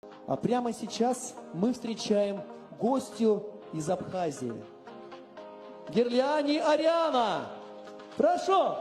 А прямо сейчас мы встречаем гостью из Абхазии. Герлиани Ариана! Прошу!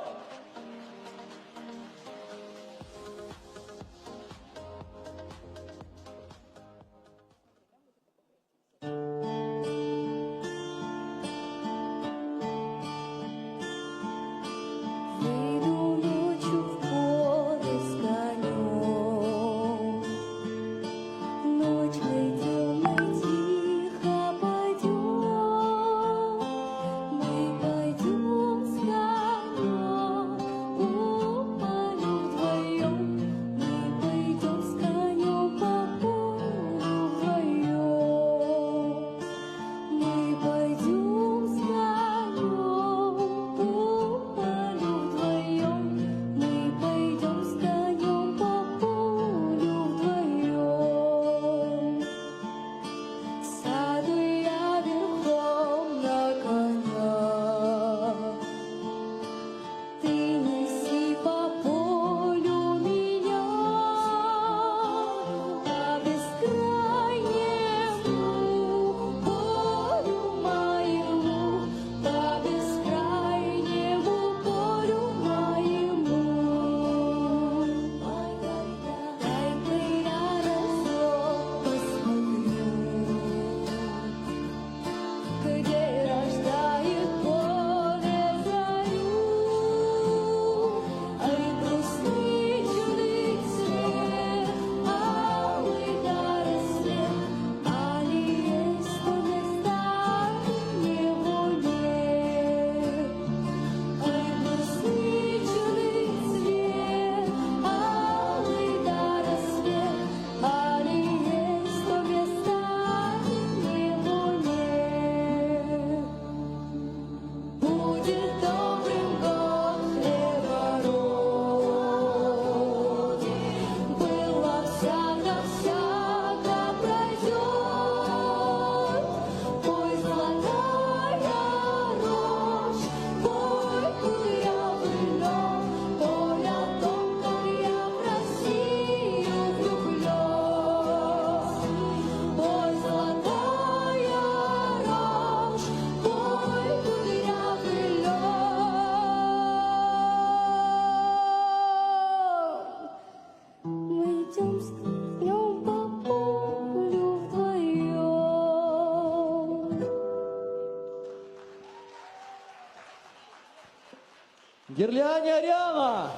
Герлиани Ариана!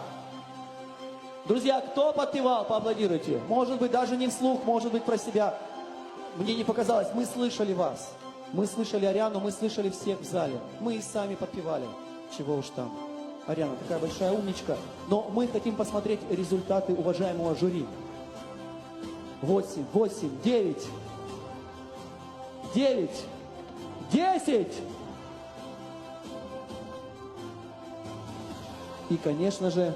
Друзья, кто подпевал, поаплодируйте. Может быть, даже не вслух, может быть, про себя. Мне не показалось, мы слышали вас. Мы слышали Ариану, мы слышали всех в зале. Мы и сами подпевали. Чего уж там. Ариана такая большая умничка. Но мы хотим посмотреть результаты уважаемого жюри. 8, 9, 9, 10. И, конечно же,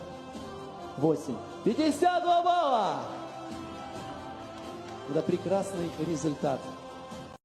8. 52 балла! Это прекрасный результат.